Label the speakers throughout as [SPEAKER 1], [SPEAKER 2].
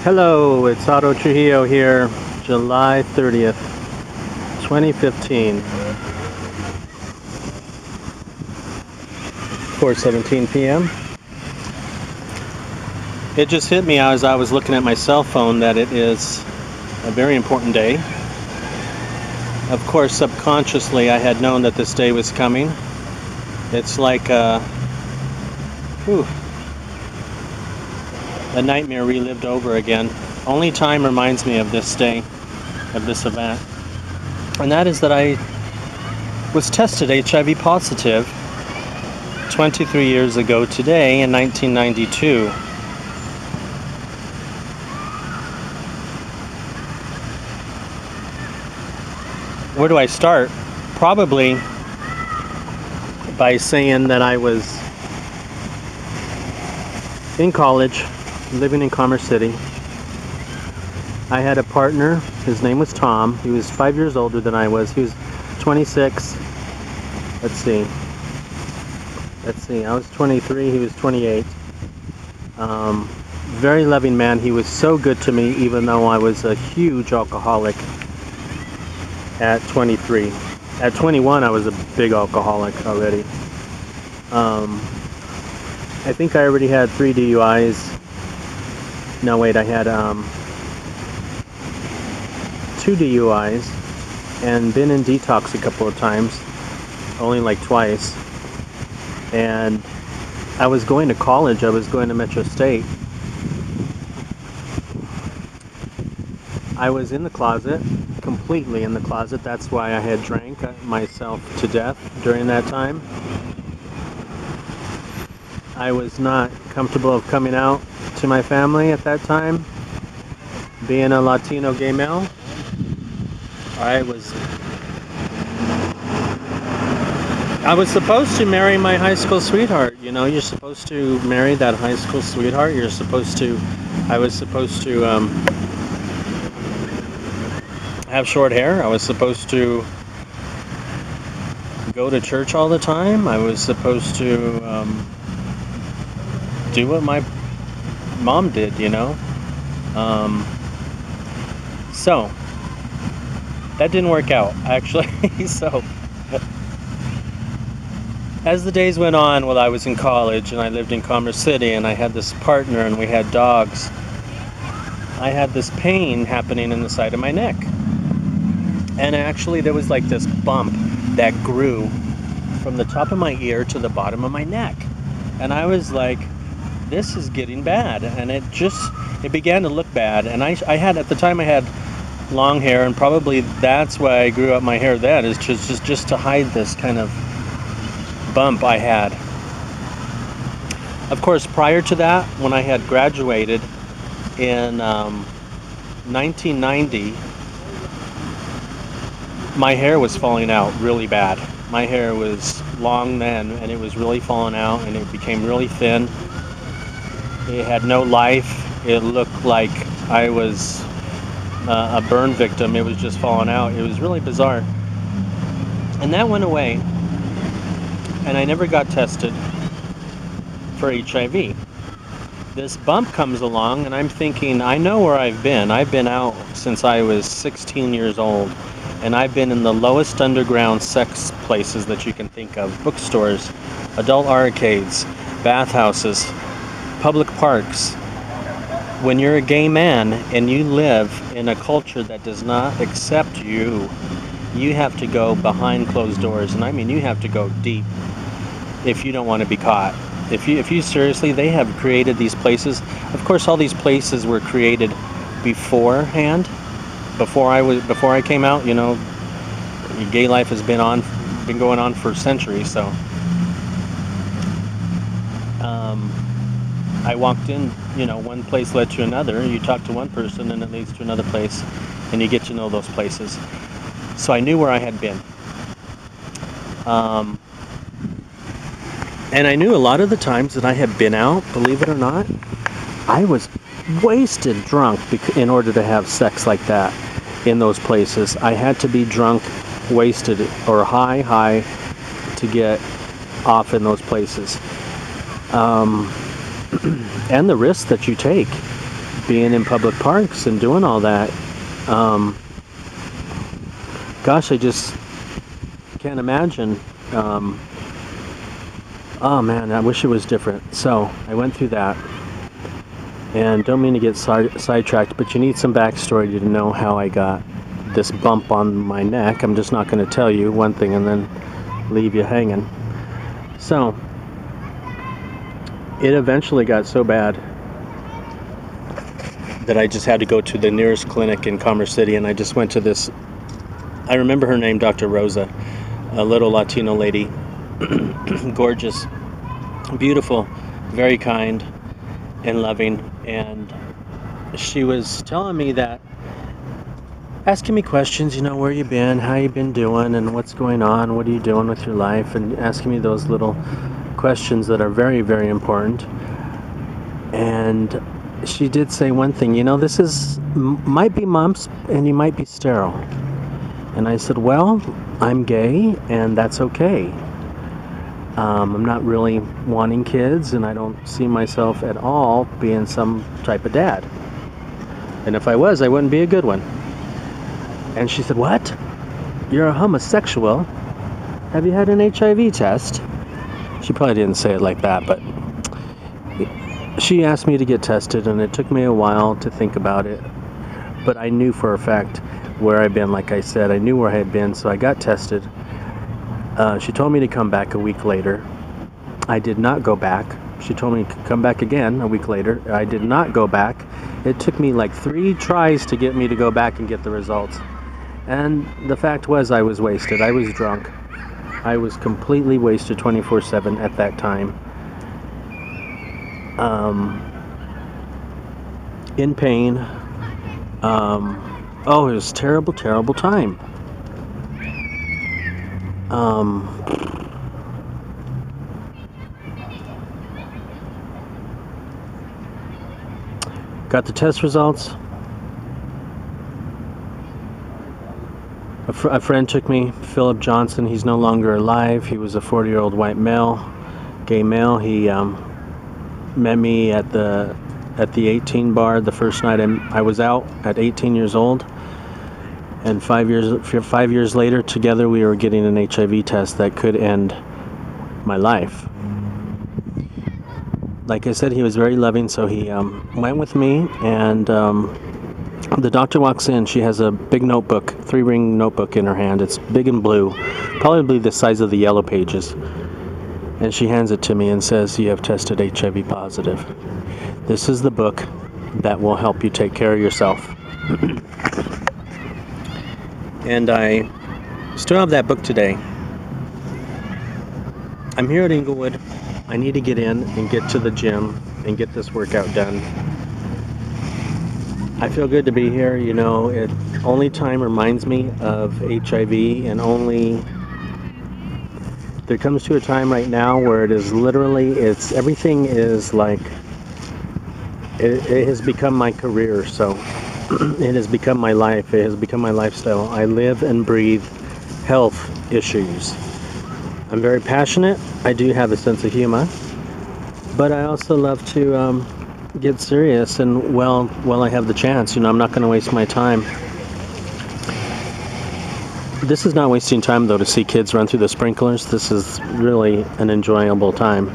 [SPEAKER 1] Hello, it's Otto Trujillo here, July 30th, 2015, 4:17 p.m. It just hit me as I was looking at my cell phone that it is a very important day. Of course, subconsciously, I had known that this day was coming. It's like a nightmare relived over again. Only time reminds me of this day, of this event. And that is that I was tested HIV positive 23 years ago today in 1992. Where do I start? Probably by saying that I was in college, living in Commerce City. I had a partner. His name was Tom. He was 5 years older than I was. He was 26. Let's see. I was 23. He was 28. Very loving man. He was so good to me, even though I was a huge alcoholic at 23. At 21, I was a big alcoholic already. I think I already had 3 DUIs. No, wait, I had 2 DUIs and been in detox a couple of times, only like twice. And I was going to college. I was going to Metro State. I was in the closet, completely in the closet. That's why I had drank myself to death during that time. I was not comfortable of coming out to my family at that time. Being a Latino gay male, I was supposed to marry my high school sweetheart. You know, you're supposed to marry that high school sweetheart. I was supposed to have short hair. I was supposed to go to church all the time. I was supposed to do what my mom did, you know. So that didn't work out, actually. So as the days went on, while I was in college and I lived in Commerce City and I had this partner and we had dogs, I had this pain happening in the side of my neck. And actually there was like this bump that grew from the top of my ear to the bottom of my neck. And I was like, this is getting bad. And it began to look bad. And I had, at the time I had long hair, and probably that's why I grew up my hair then, is just to hide this kind of bump I had. Of course, prior to that, when I had graduated in 1990, my hair was falling out really bad. My hair was long then, and it was really falling out, and it became really thin. It had no life. It looked like I was a burn victim. It was just falling out. It was really bizarre. And that went away, and I never got tested for HIV. This bump comes along, and I'm thinking, I know where I've been. I've been out since I was 16 years old, and I've been in the lowest underground sex places that you can think of. Bookstores, adult arcades, bathhouses, public parks. When you're a gay man and you live in a culture that does not accept you, you have to go behind closed doors, and I mean you have to go deep if you don't want to be caught. If you seriously, they have created these places. Of course, all these places were created beforehand. Before I came out, you know, gay life has been going on for centuries. So I walked in, you know, one place led to another. You talk to one person and it leads to another place, and you get to know those places. So I knew where I had been. And I knew a lot of the times that I had been out, believe it or not, I was wasted drunk in order to have sex like that in those places. I had to be drunk, wasted, or high to get off in those places. And the risks that you take being in public parks and doing all that. Um, Gosh, I just can't imagine. Oh man, I wish it was different. So I went through that, and don't mean to get sidetracked, but you need some backstory to know how I got this bump on my neck. I'm just not going to tell you one thing and then leave you hanging. So it eventually got so bad that I just had to go to the nearest clinic in Commerce City, and I just went to this. I remember her name, Dr. Rosa, a little Latino lady, gorgeous, beautiful, very kind and loving, and she was telling me that, asking me questions, where you been, how you been doing, and what's going on, what are you doing with your life, and asking me those little questions that are very, very important. And she did say one thing, this might be mumps and you might be sterile. And I said, well, I'm gay and that's okay. I'm not really wanting kids, and I don't see myself at all being some type of dad. And if I was, I wouldn't be a good one. And she said, what? You're a homosexual? Have you had an HIV test? She probably didn't say it like that, but she asked me to get tested, and it took me a while to think about it. But I knew for a fact where I'd been. Like I said, I knew where I had been, so I got tested. She told me to come back a week later. I did not go back. She told me to come back again a week later. I did not go back. It took me like 3 tries to get me to go back and get the results. And the fact was, I was wasted. I was drunk. I was completely wasted 24/7 at that time. In pain. It was a terrible, terrible time. Got the test results. A friend took me, Philip Johnson. He's no longer alive. He was a 40-year-old white male, gay male. He met me at the 18 bar the first night I was out at 18 years old. And 5 years later, together we were getting an HIV test that could end my life. Like I said, he was very loving, so he went with me, and the doctor walks in. She has a big notebook, 3-ring notebook in her hand. It's big and blue, probably the size of the yellow pages. And she hands it to me and says, you have tested HIV positive. This is the book that will help you take care of yourself. And I still have that book today. I'm here at Inglewood. I need to get in and get to the gym and get this workout done. I feel good to be here. It only time reminds me of HIV, and only there comes to a time right now where it is literally, everything is like, it has become my career. So it has become my life. It has become my lifestyle. I live and breathe health issues. I'm very passionate. I do have a sense of humor, but I also love to get serious. And while I have the chance, I'm not going to waste my time. This is not wasting time, though, to see kids run through the sprinklers. This is really an enjoyable time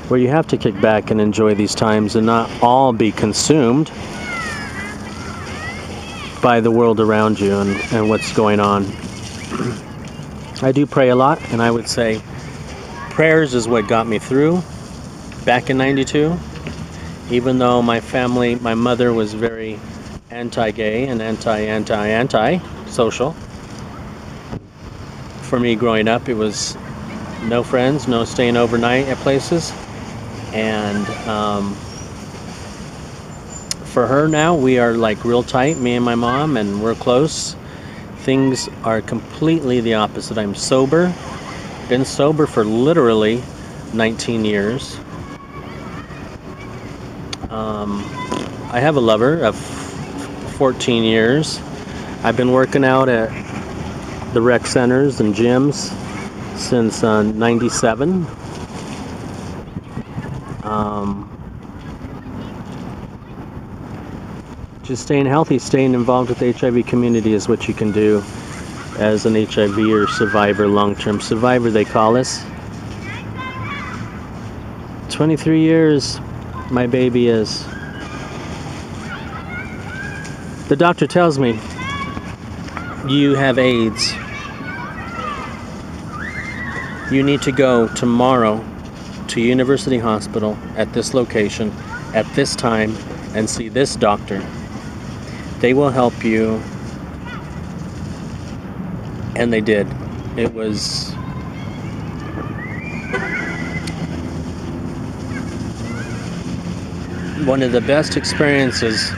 [SPEAKER 1] where you have to kick back and enjoy these times and not all be consumed by the world around you and what's going on. I do pray a lot, and I would say prayers is what got me through back in '92. Even though my mother was very anti-gay and anti-social. For me growing up, it was no friends, no staying overnight at places. And for her now, we are like real tight, me and my mom, and we're close. Things are completely the opposite. I'm sober. Been sober for literally 19 years. I have a lover of 14 years. I've been working out at the rec centers and gyms since 97. Just staying healthy, staying involved with the HIV community is what you can do as an HIV or survivor, long-term survivor they call us. 23 years my baby is. The doctor tells me, you have AIDS. You need to go tomorrow to University Hospital at this location at this time and see this doctor. They will help you. And they did. It was one of the best experiences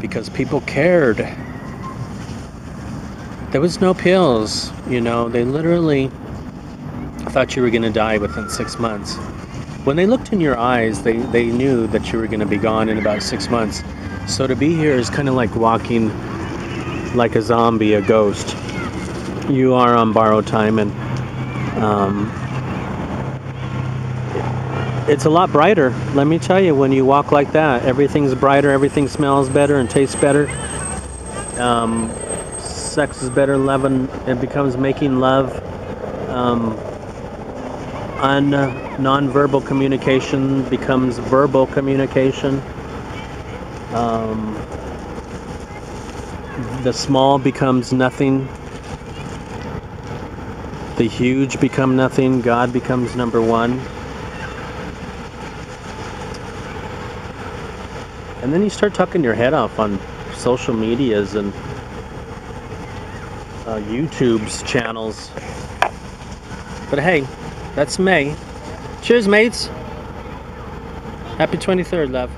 [SPEAKER 1] because people cared. There was no pills, you know. They literally thought you were going to die within 6 months. When they looked in your eyes, they knew that you were going to be gone in about 6 months. So to be here is kind of like walking like a zombie, a ghost. You are on borrowed time, and it's a lot brighter. Let me tell you, when you walk like that, everything's brighter, everything smells better and tastes better. Sex is better, loving, it becomes making love. Non-verbal communication becomes verbal communication. The small becomes nothing. The huge become nothing. God becomes number one. And then you start talking your head off on social medias and YouTube's channels. But hey, that's May. Cheers, mates. Happy 23rd, love.